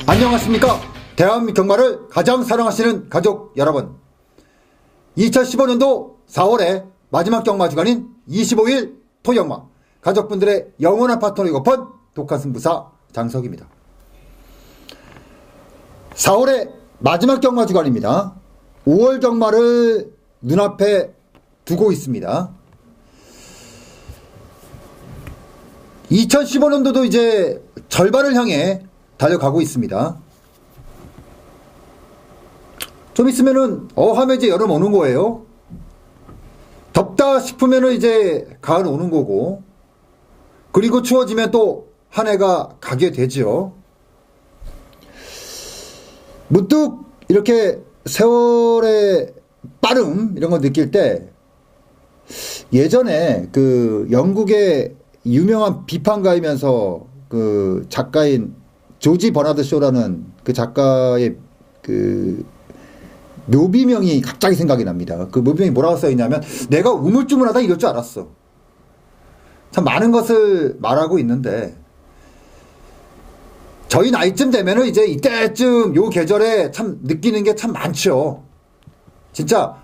안녕하십니까. 대한민국 경마를 가장 사랑하시는 가족 여러분, 2015년도 4월의 마지막 경마 주간인 25일 토경마, 가족분들의 영원한 파트너이고픈 독한승부사 장석입니다. 4월의 마지막 경마 주간입니다. 5월 경마를 눈앞에 두고 있습니다. 2015년도도 이제 절반을 향해 달려가고 있습니다. 좀 있으면은 하면 이제 여름 오는 거예요. 덥다 싶으면은 이제 가을 오는 거고, 그리고 추워지면 또 한 해가 가게 되죠. 문득 이렇게 세월의 빠름 이런 거 느낄 때, 예전에 그 영국의 유명한 비판가이면서 그 작가인 조지 버나드 쇼라는 그 작가의 그 묘비명이 갑자기 생각이 납니다. 그 묘비명이 뭐라고 써있냐면, 내가 우물쭈물하다 이럴 줄 알았어. 참 많은 것을 말하고 있는데, 저희 나이쯤 되면은 이제 이때쯤 요 계절에 참 느끼는 게 참 많죠. 진짜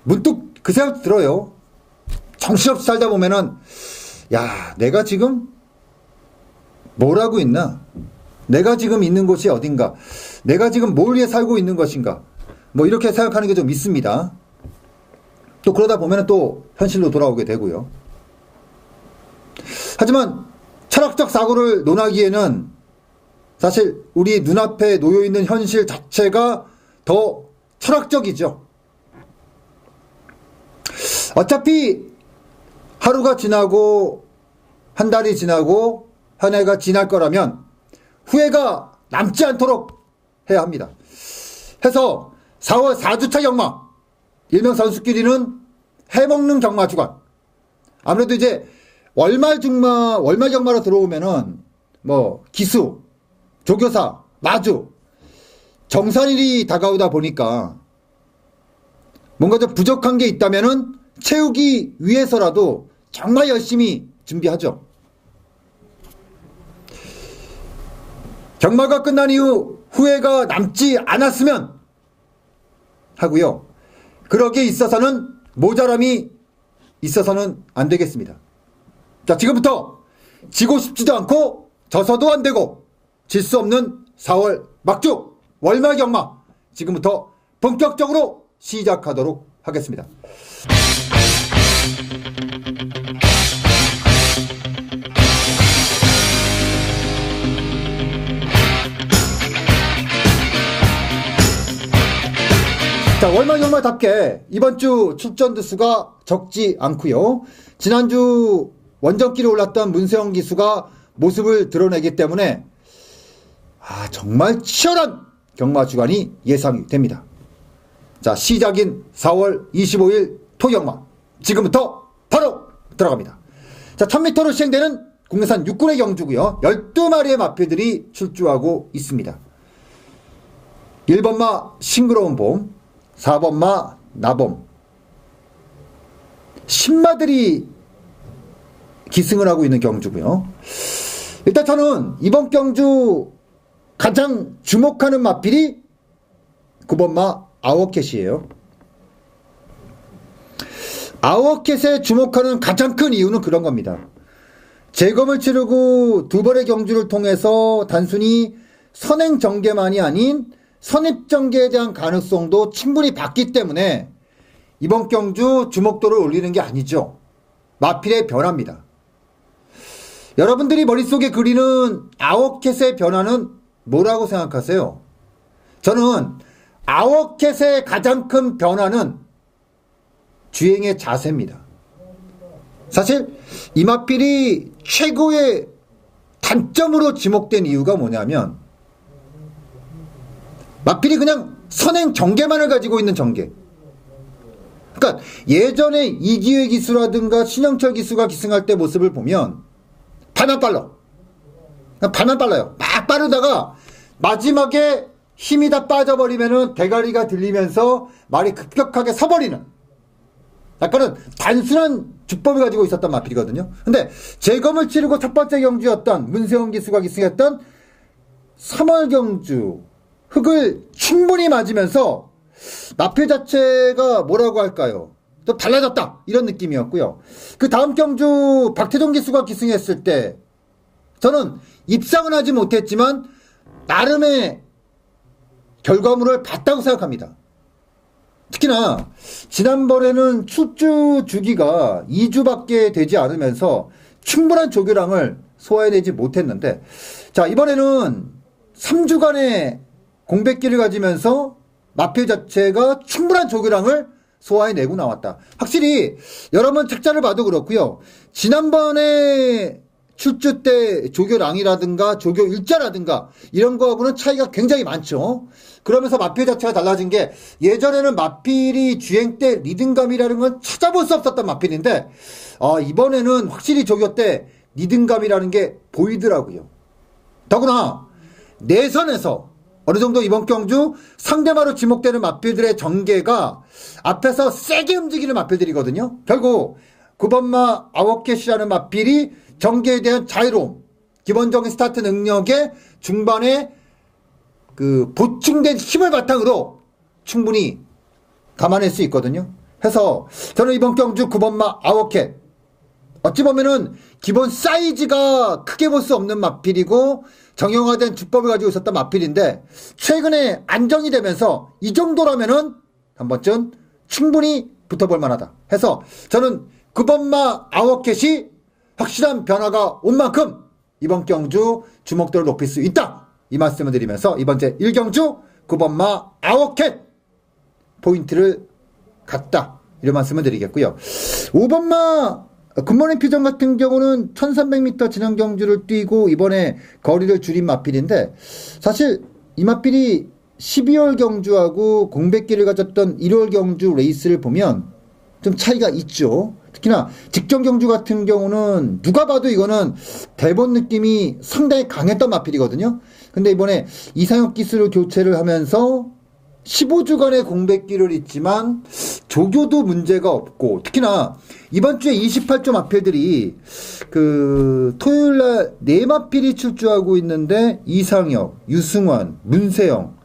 문득 그 생각 들어요. 정신없이 살다 보면은, 야, 내가 지금 뭘 하고 있나? 내가 지금 있는 곳이 어딘가? 내가 지금 뭘 위해 살고 있는 것인가? 뭐 이렇게 생각하는 게 좀 있습니다. 또 그러다 보면 또 현실로 돌아오게 되고요. 하지만 철학적 사고를 논하기에는 사실 우리 눈앞에 놓여있는 현실 자체가 더 철학적이죠. 어차피 하루가 지나고 한 달이 지나고 한 해가 지날 거라면 후회가 남지 않도록 해야 합니다. 해서 4월 4주차 경마, 일명 선수끼리는 해먹는 경마 주간. 아무래도 이제 월말 경마로 들어오면은 뭐 기수, 조교사, 마주, 정산일이 다가오다 보니까 뭔가 좀 부족한 게 있다면은 채우기 위해서라도 정말 열심히 준비하죠. 경마가 끝난 이후 후회가 남지 않았으면 하고요. 그러기에 있어서는 모자람이 있어서는 안 되겠습니다. 자, 지금부터 지고 싶지도 않고 져서도 안 되고 질 수 없는 4월 막주 월말 경마, 지금부터 본격적으로 시작하도록 하겠습니다. 자, 월말 경마답게 이번 주 출전 두수가 적지 않고요. 지난주 원정길에 올랐던 문세영 기수가 모습을 드러내기 때문에 정말 치열한 경마 주간이 예상이 됩니다. 자, 시작인 4월 25일 토경마, 지금부터 바로 들어갑니다. 자, 1000m로 시행되는 국내산 6군의 경주고요. 12마리의 마필들이 출주하고 있습니다. 1번마 싱그러운 봄, 4번마 나봄, 10마들이 기승을 하고 있는 경주고요. 일단 저는 이번 경주 가장 주목하는 마필이 9번마 아워캣이에요. 아워캣에 주목하는 가장 큰 이유는 그런 겁니다. 재검을 치르고 두 번의 경주를 통해서 단순히 선행정계만이 아닌 선입정계에 대한 가능성도 충분히 봤기 때문에 이번 경주 주목도를 올리는 게 아니죠. 마필의 변화입니다. 여러분들이 머릿속에 그리는 아워캣의 변화는 뭐라고 생각하세요? 저는 아워캣의 가장 큰 변화는 주행의 자세입니다. 사실 이 마필이 최고의 단점으로 지목된 이유가 뭐냐면, 마필이 그냥 선행 정계만을 가지고 있는 정계. 그러니까 예전에 이기회 기수라든가 신영철 기수가 기승할 때 모습을 보면 발만 빨라요. 막 빠르다가 마지막에 힘이 다 빠져버리면은 대가리가 들리면서 말이 급격하게 서버리는 약간은 단순한 주법을 가지고 있었던 마필이거든요. 근데 재검을 치르고 첫 번째 경주였던 문세영 기수가 기승했던 3월 경주 흙을 충분히 맞으면서 마필 자체가 뭐라고 할까요? 좀 달라졌다 이런 느낌이었고요. 그 다음 경주 박태종 기수가 기승했을 때 저는 입상은 하지 못했지만 나름의 결과물을 봤다고 생각합니다. 특히나 지난번에는 출주 주기가 2주밖에 되지 않으면서 충분한 조교량을 소화해내지 못했는데 자 이번에는 3주간의 공백기를 가지면서 마필 자체가 충분한 조교량을 소화해내고 나왔다. 확실히 여러분 책자를 봐도 그렇고요. 지난번에 출주 때 조교량이라든가 조교 일자라든가 이런 거하고는 차이가 굉장히 많죠. 그러면서 마필 자체가 달라진 게 예전에는 마필이 주행 때 리듬감이라는 건 찾아볼 수 없었던 마필인데 이번에는 확실히 조교 때 리듬감이라는 게 보이더라고요. 더구나 내선에서 어느 정도 이번 경주 상대마로 지목되는 마필들의 전개가 앞에서 세게 움직이는 마필들이거든요. 결국 9번마 아워캣이라는 마필이 전개에 대한 자유로움, 기본적인 스타트 능력에 중반에 그 보충된 힘을 바탕으로 충분히 감안할 수 있거든요. 해서 저는 이번 경주 9번마 아워캣 어찌 보면은 기본 사이즈가 크게 볼 수 없는 마필이고 정형화된 주법을 가지고 있었던 마필인데 최근에 안정이 되면서 이 정도라면은 한 번쯤 충분히 붙어볼 만하다 해서 저는 9번마 아워캣이 확실한 변화가 온 만큼 이번 경주 주목도를 높일 수 있다 이 말씀을 드리면서 이번 제 1경주 9번마 아워캣 포인트를 갔다 이런 말씀을 드리겠고요. 5번마 굿모닝 피전 같은 경우는 1300m 지난 경주를 뛰고 이번에 거리를 줄인 마필인데 사실 이 마필이 12월 경주하고 공백기를 가졌던 1월 경주 레이스를 보면 좀 차이가 있죠. 특히나 직전 경주 같은 경우는 누가 봐도 이거는 대본 느낌이 상당히 강했던 마필이거든요. 근데 이번에 이상혁 기수를 교체를 하면서 15주간의 공백기를 있지만 조교도 문제가 없고 특히나 이번 주에 28조 마필들이 그 토요일날 4마필이 출주하고 있는데 이상혁, 유승환, 문세영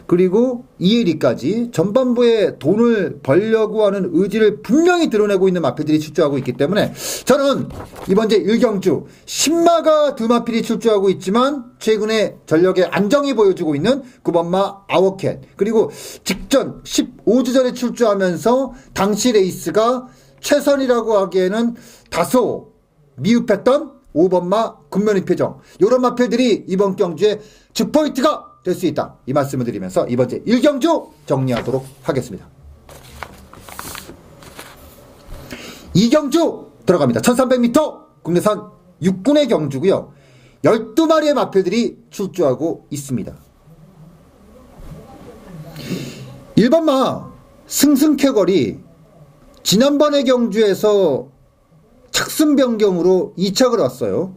그리고 이혜리까지 전반부에 돈을 벌려고 하는 의지를 분명히 드러내고 있는 마필들이 출주하고 있기 때문에 저는 이번 제 1경주 신마가 2마필이 출주하고 있지만 최근에 전력의 안정이 보여주고 있는 9번마 아워캣 그리고 직전 15주 전에 출주하면서 당시 레이스가 최선이라고 하기에는 다소 미흡했던 5번마 군면의 표정 이런 마필들이 이번 경주에 주포인트가 될 수 있다. 이 말씀을 드리면서 이번 제 1경주 정리하도록 하겠습니다. 2경주 들어갑니다. 1300m 국내산 6군의 경주고요. 12마리의 마필들이 출주하고 있습니다. 1번마 승승쾌걸이 지난번의 경주에서 착순 변경으로 2착을 왔어요.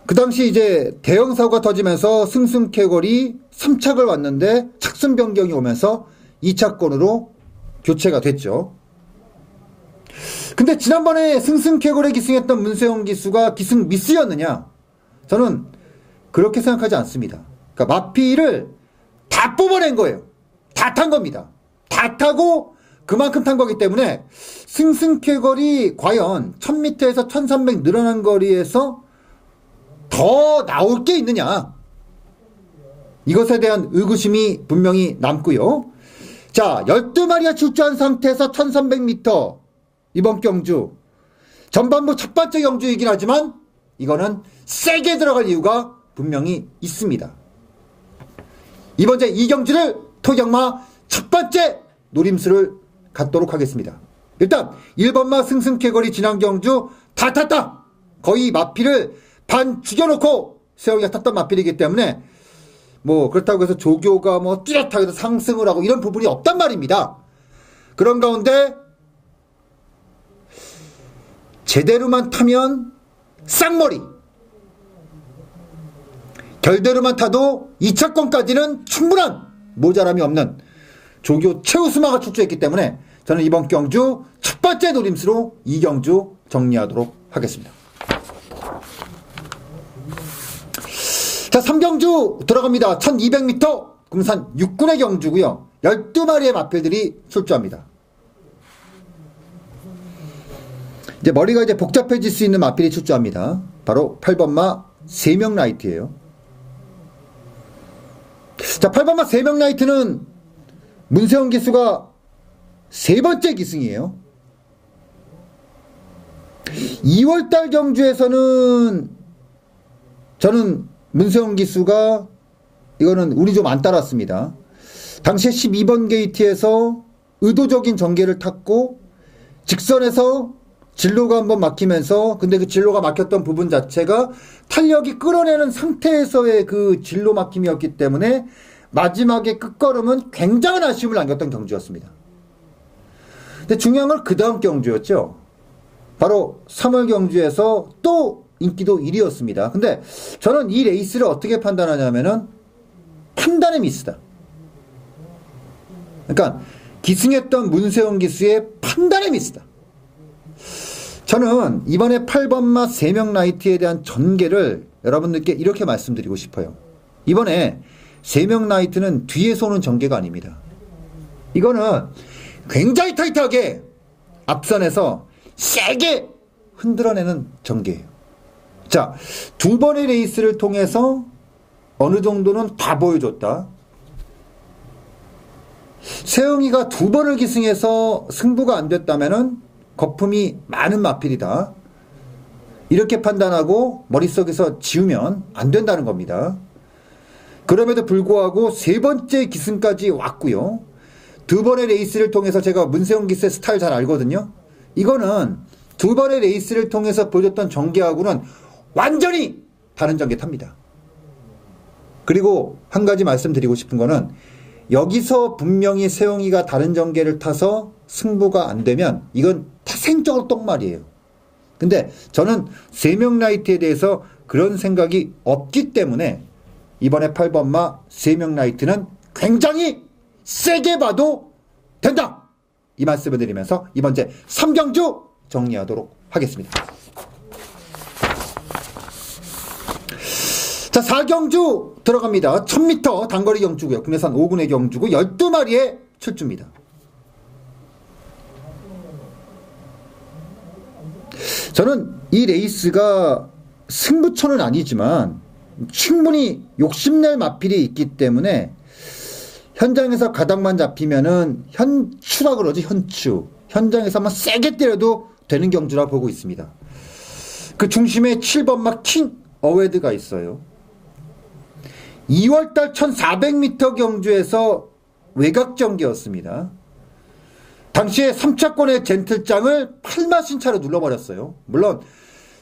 그 당시 이제 대형 사고가 터지면서 승승쾌걸이 3착을 왔는데 착순 변경이 오면서 2차권으로 교체가 됐죠. 근데 지난번에 승승쾌걸에 기승했던 문세영 기수가 기승 미스였느냐? 저는 그렇게 생각하지 않습니다. 그러니까 마필을 다 뽑아낸 거예요. 다 탄 겁니다. 다 타고 그만큼 탄 거기 때문에 승승쾌걸이 과연 1000m에서 1300 늘어난 거리에서 더 나올 게 있느냐 이것에 대한 의구심이 분명히 남고요. 자 12마리가 출주한 상태에서 1300m 이번 경주 전반부 첫 번째 경주이긴 하지만 이거는 세게 들어갈 이유가 분명히 있습니다. 이번 제 2경주를 토경마 첫 번째 노림수를 갖도록 하겠습니다. 일단 1번마 승승쾌걸이 지난 경주 다 탔다. 거의 마필을 반 죽여놓고 세영이가 탔던 마필이기 때문에 뭐 그렇다고 해서 조교가 뭐 뚜렷하게 상승을 하고 이런 부분이 없단 말입니다. 그런 가운데 제대로만 타면 쌍머리 결대로만 타도 2차권까지는 충분한 모자람이 없는 조교 최우수마가 출조했기 때문에 저는 이번 경주 첫 번째 노림수로 이 경주 정리하도록 하겠습니다. 자, 3경주 들어갑니다. 1200m 금산 6군의 경주고요. 12마리의 마필들이 출조합니다. 이제 머리가 이제 복잡해질 수 있는 마필이 출조합니다. 바로 8번마 3명 라이트예요. 자, 8번마 3명 라이트는 문세영 기수가 세 번째 기승이에요. 2월달 경주에서는 저는 문세영 기수가 이거는 운이 좀 안 따랐습니다. 당시에 12번 게이트에서 의도적인 전개를 탔고 직선에서 진로가 한번 막히면서, 근데 그 진로가 막혔던 부분 자체가 탄력이 끌어내는 상태에서의 그 진로 막힘이었기 때문에 마지막에 끝걸음은 굉장한 아쉬움을 남겼던 경주였습니다. 근데 중요한 건 그 다음 경주였죠. 바로 3월 경주에서 또 인기도 1위였습니다. 근데 저는 이 레이스를 어떻게 판단하냐면은 판단의 미스다. 그러니까 기승했던 문세영 기수의 판단의 미스다. 저는 이번에 8번마 3명 라이트에 대한 전개를 여러분들께 이렇게 말씀드리고 싶어요. 이번에 3명 라이트는 뒤에서 오는 전개가 아닙니다. 이거는 굉장히 타이트하게 앞선에서 세게 흔들어내는 전개예요. 자, 두 번의 레이스를 통해서 어느 정도는 다 보여줬다. 세영이가 두 번을 기승해서 승부가 안 됐다면은 거품이 많은 마필이다. 이렇게 판단하고 머릿속에서 지우면 안 된다는 겁니다. 그럼에도 불구하고 세 번째 기승까지 왔고요. 두 번의 레이스를 통해서 제가 문세영 기수의 스타일 잘 알거든요. 이거는 두 번의 레이스를 통해서 보여줬던 전개하고는 완전히 다른 전개 탑니다. 그리고 한 가지 말씀드리고 싶은 거는 여기서 분명히 세영이가 다른 전개를 타서 승부가 안 되면 이건 태생적으로 똥말이에요. 근데 저는 3명 라이트에 대해서 그런 생각이 없기 때문에 이번에 8번마 3명 라이트는 굉장히 세게 봐도 된다. 이 말씀을 드리면서 이번 제 3경주 정리하도록 하겠습니다. 자, 4경주 들어갑니다. 1000m 단거리 경주고요. 국내산 5군의 경주고 12마리의 출주입니다. 저는 이 레이스가 승부처는 아니지만 충분히 욕심낼 마필이 있기 때문에 현장에서 가닥만 잡히면은 현추라 그러지, 현추. 현장에서만 세게 때려도 되는 경주라 보고 있습니다. 그 중심에 7번마 킹 어웨드가 있어요. 2월달 1400m 경주에서 외곽전개였습니다. 당시에 3차권의 젠틀장을 8마신차로 눌러버렸어요. 물론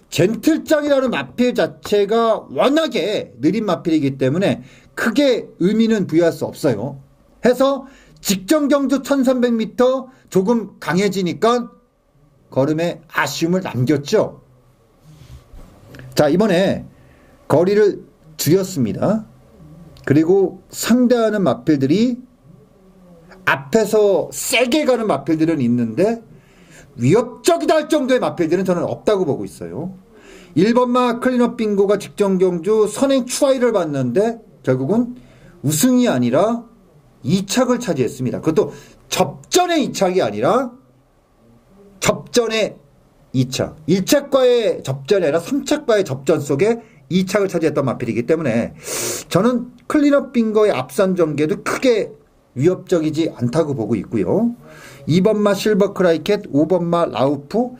젠틀장이라는 마필 자체가 워낙에 느린 마필이기 때문에 크게 의미는 부여할 수 없어요. 해서 직전 경주 1300m 조금 강해지니까 걸음에 아쉬움을 남겼죠. 자, 이번에 거리를 줄였습니다. 그리고 상대하는 마필들이 앞에서 세게 가는 마필들은 있는데 위협적이다 할 정도의 마필들은 저는 없다고 보고 있어요. 1번마 클린업 빙고가 직전 경주 선행 추하이를 봤는데 결국은 우승이 아니라 2착을 차지했습니다. 그것도 접전의 2착이 아니라 접전의 2착. 1착과의 접전이 아니라 3착과의 접전 속에 2착을 차지했던 마필이기 때문에 저는 클린업 빙거의 앞선 전개도 크게 위협적이지 않다고 보고 있고요. 2번마 실버 크라이켓, 5번마 라우프,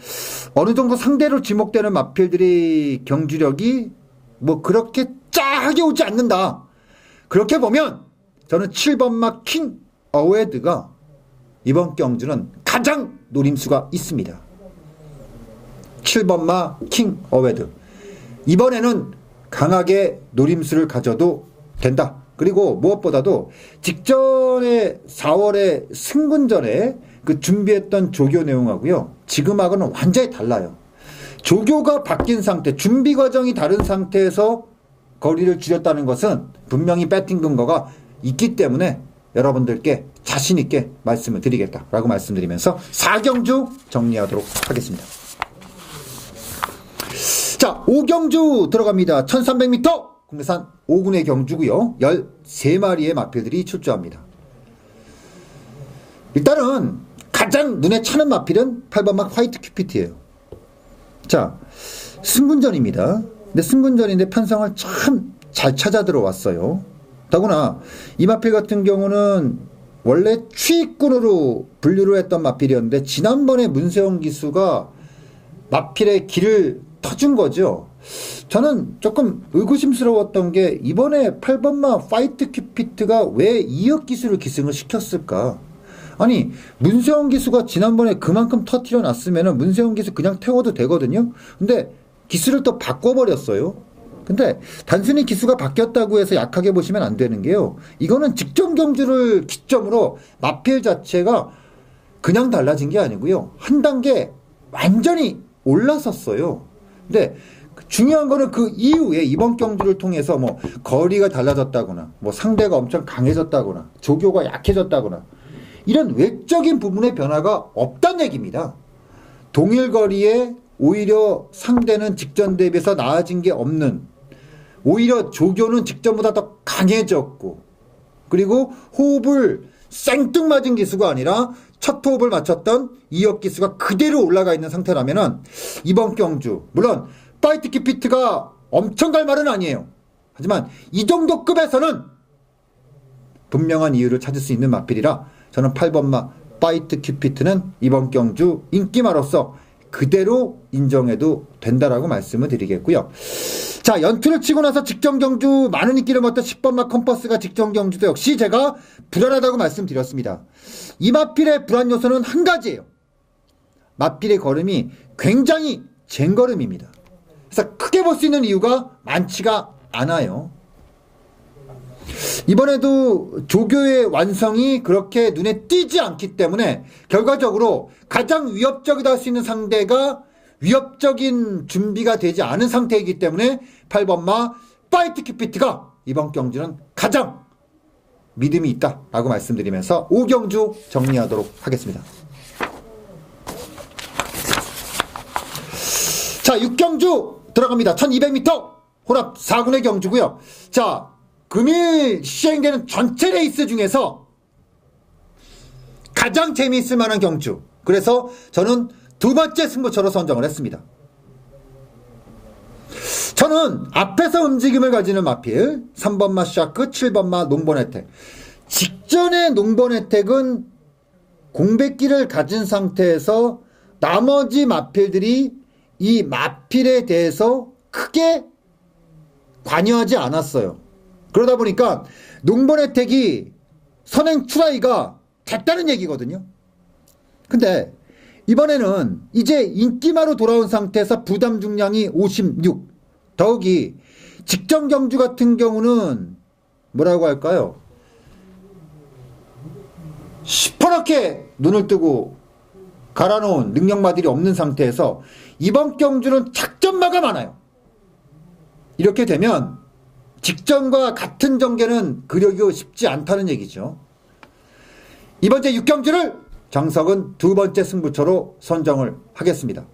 어느 정도 상대로 지목되는 마필들의 경주력이 뭐 그렇게 짜게 오지 않는다. 그렇게 보면 저는 7번마 킹 어웨드가 이번 경주는 가장 노림수가 있습니다. 7번마 킹 어웨드. 이번에는 강하게 노림수를 가져도 된다. 그리고 무엇보다도 직전에 4월에 승군전에 그 준비했던 조교 내용하고요. 지금하고는 완전히 달라요. 조교가 바뀐 상태, 준비 과정이 다른 상태에서 거리를 줄였다는 것은 분명히 배팅 근거가 있기 때문에 여러분들께 자신있게 말씀을 드리겠다라고 말씀드리면서 4경주 정리하도록 하겠습니다. 자, 5경주 들어갑니다. 1300m 국내산 5군의 경주고요. 13마리의 마필들이 출조합니다. 일단은 가장 눈에 차는 마필은 8번막 화이트 큐피트예요. 자, 승군전입니다. 근데 승군전인데 편성을 참 잘 찾아 들어왔어요. 더구나 이 마필 같은 경우는 원래 추위꾼으로 분류를 했던 마필이었는데 지난번에 문세영 기수가 마필의 길을 터준 거죠. 저는 조금 의구심스러웠던 게 이번에 8번마 화이트 큐피트가 왜 이역 기수를 기승을 시켰을까? 아니 문세영 기수가 지난번에 그만큼 터뜨려 놨으면 문세영 기수 그냥 태워도 되거든요. 근데 기수를 또 바꿔버렸어요. 근데 단순히 기수가 바뀌었다고 해서 약하게 보시면 안 되는 게요. 이거는 직전 경주를 기점으로 마필 자체가 그냥 달라진 게 아니고요. 한 단계 완전히 올라섰어요. 근데 중요한 거는 그 이후에 이번 경주를 통해서 뭐 거리가 달라졌다거나 뭐 상대가 엄청 강해졌다거나 조교가 약해졌다거나 이런 외적인 부분의 변화가 없다는 얘기입니다. 동일 거리에 오히려 상대는 직전 대비해서 나아진 게 없는, 오히려 조교는 직전보다 더 강해졌고, 그리고 호흡을 생뚱맞은 기수가 아니라 첫 호흡을 맞췄던 이역 기수가 그대로 올라가 있는 상태라면은 이번 경주, 물론 파이트 큐피트가 엄청 갈 말은 아니에요. 하지만 이 정도 급에서는 분명한 이유를 찾을 수 있는 마필이라 저는 8번마 파이트 큐피트는 이번 경주 인기마로서 그대로 인정해도 된다라고 말씀을 드리겠고요. 자, 연투를 치고 나서 직전 경주 많은 인기를 얻던 10번마 컴퍼스가 직전 경주도 역시 제가 불안하다고 말씀드렸습니다. 이 마필의 불안 요소는 한 가지예요. 마필의 걸음이 굉장히 젠걸음입니다. 그래서 크게 볼 수 있는 이유가 많지가 않아요. 이번에도 조교의 완성이 그렇게 눈에 띄지 않기 때문에 결과적으로 가장 위협적이다 할 수 있는 상대가 위협적인 준비가 되지 않은 상태이기 때문에 8번마 파이트 큐피트가 이번 경주는 가장 믿음이 있다라고 말씀드리면서 5경주 정리하도록 하겠습니다. 자, 6경주 들어갑니다. 1200m 혼합 4군의 경주고요. 자, 금일 시행되는 전체 레이스 중에서 가장 재미있을 만한 경주. 그래서 저는 두 번째 승부처로 선정을 했습니다. 저는 앞에서 움직임을 가지는 마필 3번마 샤크, 7번마 농번 혜택. 직전의 농번 혜택은 공백기를 가진 상태에서 나머지 마필들이 이 마필에 대해서 크게 관여하지 않았어요. 그러다 보니까 농번 혜택이 선행 출하이가 됐다는 얘기거든요. 근데 이번에는 이제 인기마로 돌아온 상태에서 부담 중량이 56. 더욱이 직전 경주 같은 경우는 뭐라고 할까요? 시퍼렇게 눈을 뜨고 갈아놓은 능력마들이 없는 상태에서 이번 경주는 작전마가 많아요. 이렇게 되면 직전과 같은 전개는 그려기 쉽지 않다는 얘기죠. 이번 주 6경주를 정석은 두 번째 승부처로 선정을 하겠습니다.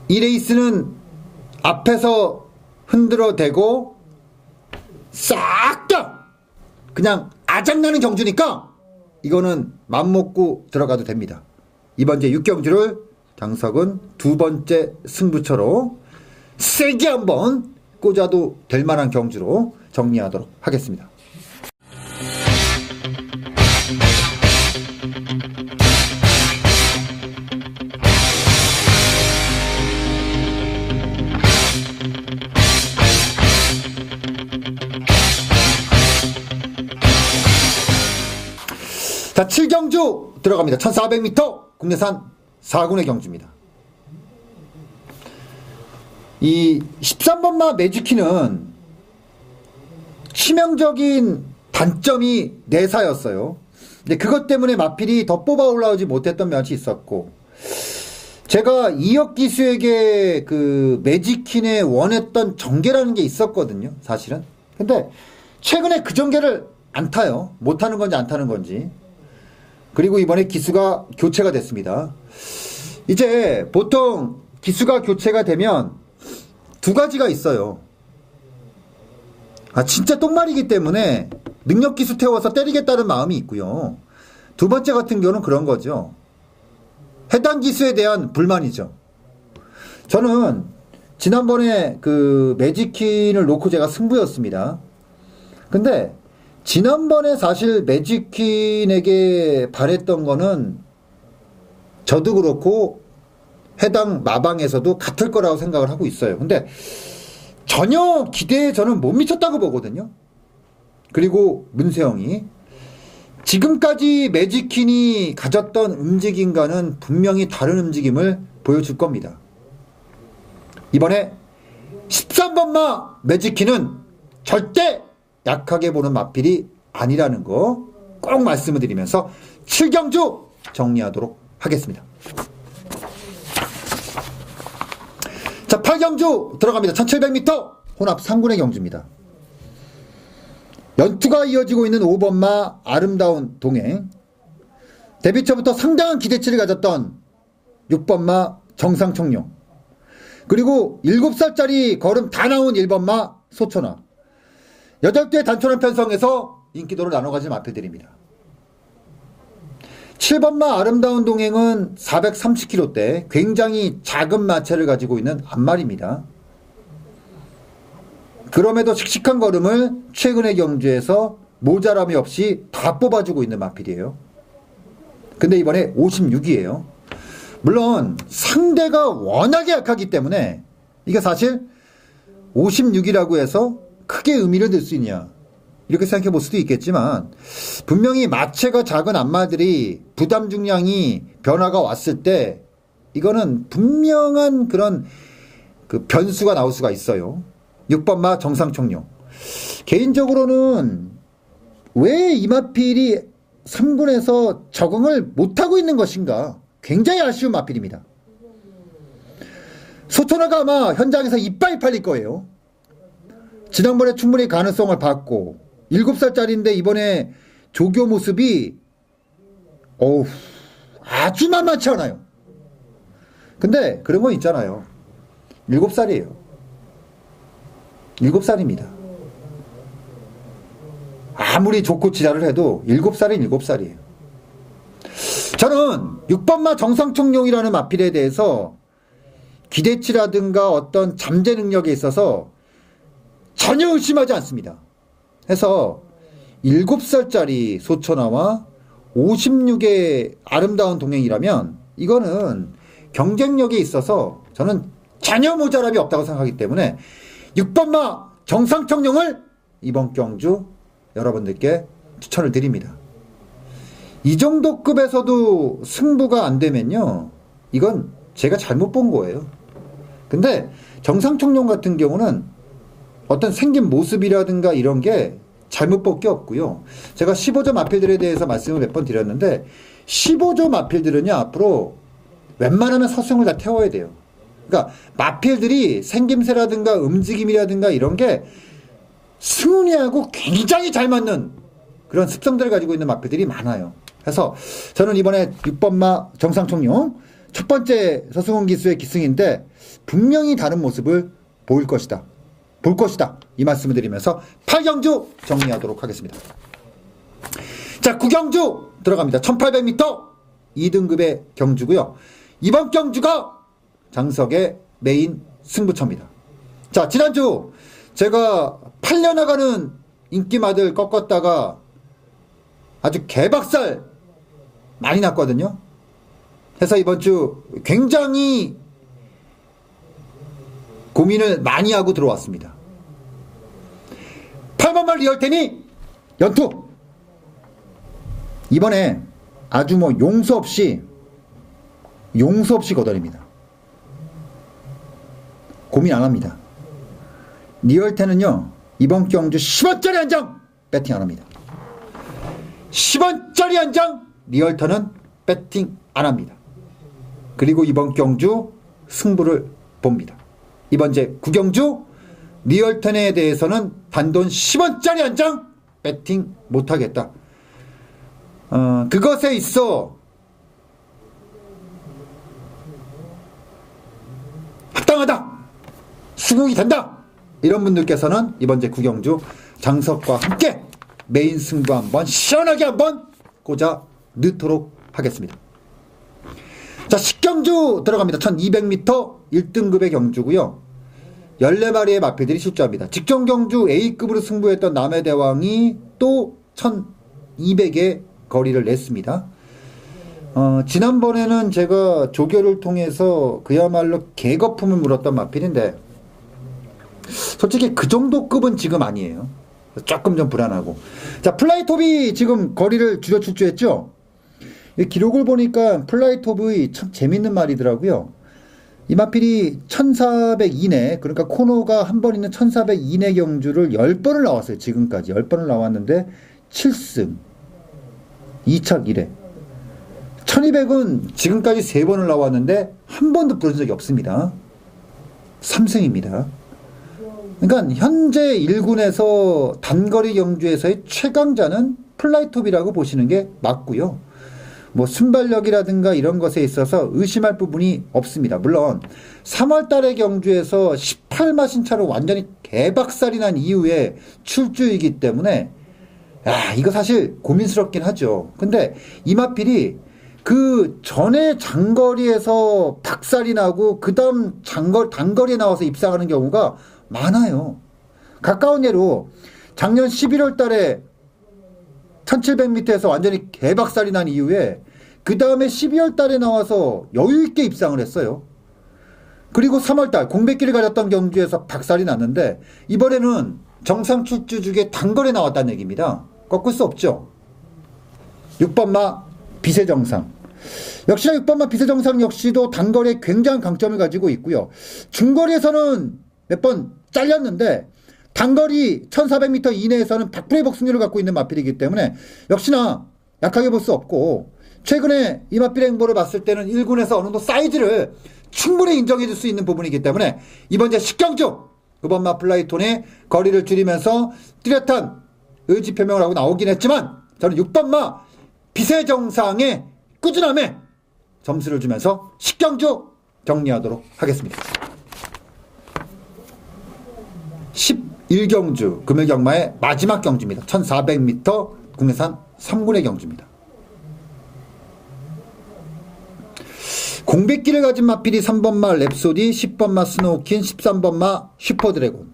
이 레이스는 앞에서 흔들어대고 싹 다 그냥 아작나는 경주니까 이거는 맘먹고 들어가도 됩니다. 이번 주 6경주를 장석은 두 번째 승부처로 세게 한번 꽂아도 될 만한 경주로 정리하도록 하겠습니다. 자, 7경주 들어갑니다. 1400m 국내산 4군의 경주입니다. 이 13번마 매주키는 치명적인 단점이 내사였어요. 근데 그것 때문에 마필이 더 뽑아 올라오지 못했던 면이 있었고, 제가 이혁 기수에게 그 매직킨에 원했던 전개라는 게 있었거든요, 사실은. 근데 최근에 그 전개를 안 타요. 못 타는 건지 안 타는 건지. 그리고 이번에 기수가 교체가 됐습니다. 이제 보통 기수가 교체가 되면 두 가지가 있어요. 진짜 똥말이기 때문에 능력 기수 태워서 때리겠다는 마음이 있고요. 두 번째 같은 경우는 그런 거죠. 해당 기수에 대한 불만이죠. 저는 지난번에 그 매직킨을 놓고 제가 승부였습니다. 근데 지난번에 사실 매직킨에게 바랬던 거는 저도 그렇고 해당 마방에서도 같을 거라고 생각을 하고 있어요. 근데 전혀 기대에 저는 못 미쳤다고 보거든요. 그리고 문세영이 지금까지 매직킨이 가졌던 움직임과는 분명히 다른 움직임을 보여줄 겁니다. 이번에 13번마 매직킨은 절대 약하게 보는 마필이 아니라는 거 꼭 말씀을 드리면서 7경주 정리하도록 하겠습니다. 자, 8경주 들어갑니다. 1700m 혼합 3군의 경주입니다. 연투가 이어지고 있는 5번마 아름다운 동행, 데뷔 초부터 상당한 기대치를 가졌던 6번마 정상청룡, 그리고 7살짜리 걸음 다 나온 1번마 소천화, 8개 단초란 편성에서 인기도를 나눠가진 마필들입니다. 7번마 아름다운 동행은 430kg대 굉장히 작은 마체를 가지고 있는 앞말입니다. 그럼에도 씩씩한 걸음을 최근의 경주에서 모자람이 없이 다 뽑아주고 있는 마필이에요. 근데 이번에 56이에요. 물론 상대가 워낙에 약하기 때문에 이게 사실 56이라고 해서 크게 의미를 들 수 있냐 이렇게 생각해 볼 수도 있겠지만, 분명히 마체가 작은 앞마들이 부담 중량이 변화가 왔을 때 이거는 분명한 그런 그 변수가 나올 수가 있어요. 6번마 정상청룡, 개인적으로는 왜 이 마필이 3군에서 적응을 못하고 있는 것인가 굉장히 아쉬운 마필입니다. 소천화가 아마 현장에서 이빨 팔릴 거예요. 지난번에 충분히 가능성을 봤고 7살짜리인데 이번에 조교 모습이 아주 만만치 않아요. 근데 그런 건 있잖아요. 7살이에요. 7살입니다. 아무리 좋고 지랄을 해도 7살은 7살이에요. 저는 6번마 정상청룡이라는 마필에 대해서 기대치라든가 어떤 잠재 능력에 있어서 전혀 의심하지 않습니다. 해서 7살짜리 소천화와 56의 아름다운 동행이라면 이거는 경쟁력에 있어서 저는 전혀 모자람이 없다고 생각하기 때문에 6번마 정상청룡을 이번 경주 여러분들께 추천을 드립니다. 이 정도 급에서도 승부가 안 되면요, 이건 제가 잘못 본 거예요. 근데 정상청룡 같은 경우는 어떤 생긴 모습이라든가 이런 게 잘못 볼 게 없고요. 제가 15조 마필들에 대해서 말씀을 몇 번 드렸는데 15조 마필들은요, 앞으로 웬만하면 서승을 다 태워야 돼요. 그러니까 마필들이 생김새라든가 움직임이라든가 이런 게 승훈이하고 굉장히 잘 맞는 그런 습성들을 가지고 있는 마필들이 많아요. 그래서 저는 이번에 6번마 정상청룡 첫 번째 서승훈 기수의 기승인데 분명히 다른 모습을 볼 것이다. 이 말씀을 드리면서 8경주 정리하도록 하겠습니다. 자, 9경주 들어갑니다. 1800m 2등급의 경주고요. 이번 경주가 장석의 메인 승부처입니다. 자, 지난주 제가 8년나가는 인기마들 꺾었다가 아주 개박살 많이 났거든요. 그래서 이번 주 굉장히 고민을 많이 하고 들어왔습니다. 8번마 리얼텐이 연투! 이번에 아주 용서 없이 걷어냅니다. 고민 안 합니다. 리얼텐은요, 이번 경주 10원짜리 한 장 배팅 안 합니다. 10원짜리 한 장 리얼턴은 배팅 안 합니다. 그리고 이번 경주 승부를 봅니다. 이번 제 9경주 리얼턴에 대해서는 단돈 10원짜리 한 장 배팅 못하겠다. 그것에 있어 합당하다, 수긍이 된다, 이런 분들께서는 이번 제 9경주 장석과 함께 메인 승부 한번 시원하게 한번 꽂아 넣도록 하겠습니다. 자, 10경주 들어갑니다. 1200m 1등급의 경주고요. 14마리의 마필들이 출조합니다. 직전 경주 A급으로 승부했던 남해대왕이 또 1200의 거리를 냈습니다. 지난번에는 제가 조교를 통해서 그야말로 개거품을 물었던 마필인데 솔직히 그 정도 급은 지금 아니에요. 조금 좀 불안하고. 자, 플라이톱이 지금 거리를 줄여 출조했죠. 이 기록을 보니까 플라이톱이 참 재밌는 말이더라고요. 이 마필이 1400 이내, 그러니까 코너가 한 번 있는 1400 이내 경주를 10번을 나왔어요. 지금까지 10번을 나왔는데 7승 2착 1회. 1200은 지금까지 3번을 나왔는데 한 번도 부른 적이 없습니다. 3승입니다. 그러니까 현재 1군에서 단거리 경주에서의 최강자는 플라이톱이라고 보시는 게 맞고요. 뭐 순발력이라든가 이런 것에 있어서 의심할 부분이 없습니다. 물론 3월달의 경주에서 18마신 차로 완전히 개박살이 난 이후에 출주이기 때문에 이거 사실 고민스럽긴 하죠. 근데 이 마필이 그 전에 장거리에서 박살이 나고 그 다음 단거리에 나와서 입상하는 경우가 많아요. 가까운 예로 작년 11월 달에 1700m에서 완전히 개박살이 난 이후에 그 다음에 12월 달에 나와서 여유있게 입상을 했어요. 그리고 3월 달 공백기를 가졌던 경주에서 박살이 났는데 이번에는 정상 출주 중에 단거리에 나왔다는 얘기입니다. 꺾을 수 없죠. 6번마 비세정상. 역시나 6번마 비세정상 역시도 단거리에 굉장한 강점을 가지고 있고요. 중거리에서는 몇 번 잘렸는데 단거리 1400m 이내에서는 100%의 복승률을 갖고 있는 마필이기 때문에 역시나 약하게 볼 수 없고, 최근에 이 마필의 행보를 봤을 때는 1군에서 어느 정도 사이즈를 충분히 인정해 줄 수 있는 부분이기 때문에 이번 제 10경주 9번마 플라이톤의 거리를 줄이면서 뚜렷한 의지 표명을 하고 나오긴 했지만 저는 6번마 빛의 정상의 꾸준함에 점수를 주면서 10경주 정리하도록 하겠습니다. 11경주 금일경마의 마지막 경주입니다. 1400m 국내산 3군의 경주입니다. 공백기를 가진 마필이 3번마 랩소디, 10번마 스노우킨, 13번마 슈퍼드래곤.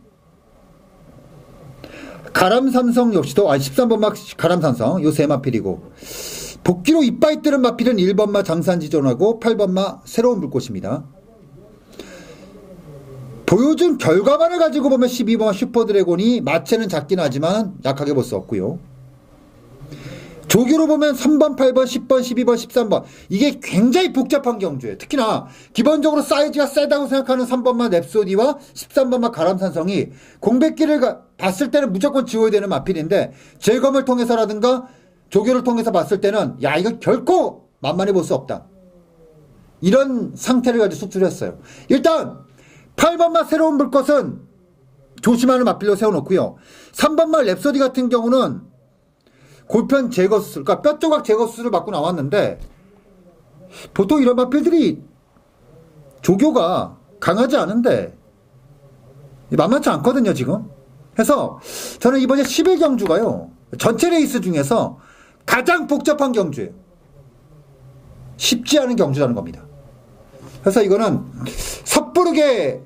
가람산성 역시도 13번마 가람산성 요 세 마필이고, 복귀로 이빠이 뜨는 마필은 1번마 장산지존하고 8번마 새로운 불꽃입니다. 보여준 결과만을 가지고 보면 12번마 슈퍼드래곤이 마체는 작긴 하지만 약하게 볼 수 없고요. 조교로 보면 3번, 8번, 10번, 12번, 13번 이게 굉장히 복잡한 경주예요. 특히나 기본적으로 사이즈가 세다고 생각하는 3번마 랩소디와 13번마 가람산성이 공백기를 봤을 때는 무조건 지워야 되는 마필인데 재검을 통해서라든가 조교를 통해서 봤을 때는 야 이거 결코 만만해 볼 수 없다, 이런 상태를 가지고 수출을 했어요. 일단 8번마 새로운 불꽃은 조심하는 마필로 세워놓고요. 3번마 랩소디 같은 경우는 골편 제거 수술, 그러니까 뼈 조각 제거 수술을 받고 나왔는데 보통 이런 마필들이 조교가 강하지 않은데 만만치 않거든요 지금. 그래서 저는 이번에 11경주가요 전체 레이스 중에서 가장 복잡한 경주예요. 쉽지 않은 경주라는 겁니다. 그래서 이거는 섣부르게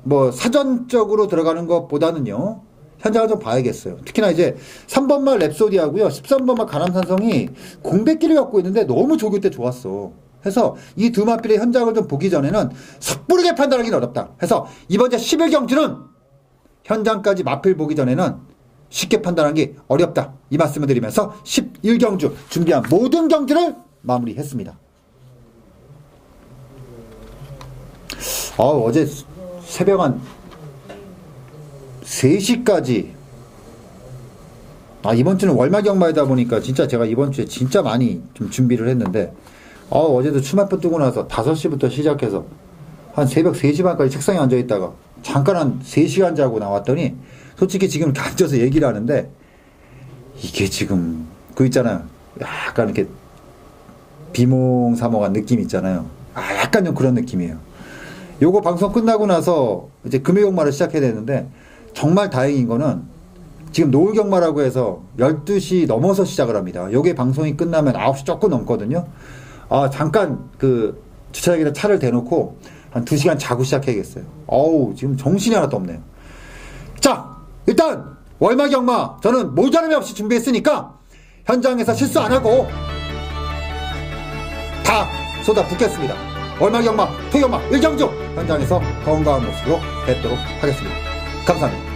뭐 사전적으로 들어가는 것보다는요 현장을 좀 봐야겠어요. 특히나 이제 3번마 랩소디하고요 13번마 가람산성이 공백기를 갖고 있는데 너무 조교 때 좋았어. 그래서 이 두 마필의 현장을 좀 보기 전에는 섣부르게 판단하기는 어렵다. 그래서 이번 제 11경주는 현장까지 마필 보기 전에는 쉽게 판단하기 어렵다, 이 말씀을 드리면서 11경주 준비한 모든 경주를 마무리했습니다. 어제 새벽 한 3시까지 이번 주는 월말 경마이다 보니까 진짜 제가 이번 주에 진짜 많이 좀 준비를 했는데 어제도 추마표 뜨고 나서 5시부터 시작해서 한 새벽 3시 반까지 책상에 앉아있다가 잠깐 한 3시간 자고 나왔더니 솔직히 지금 이렇게 앉아서 얘기를 하는데 이게 지금 그 있잖아요. 약간 이렇게 비몽사몽한 느낌 있잖아요. 약간 좀 그런 느낌이에요. 요거 방송 끝나고 나서 이제 금요경마를 시작해야 되는데 정말 다행인 거는 지금 노을경마라고 해서 12시 넘어서 시작을 합니다. 요게 방송이 끝나면 9시 조금 넘거든요. 잠깐 그 주차장에다 차를 대놓고 한 2시간 자고 시작해야겠어요. 지금 정신이 하나도 없네요. 자, 일단 월마경마 저는 모자람이 없이 준비했으니까 현장에서 실수 안 하고 다 쏟아붓겠습니다. 월마경마, 토경마, 일정주 현장에서 건강한 모습으로 뵙도록 하겠습니다. 감사합니다.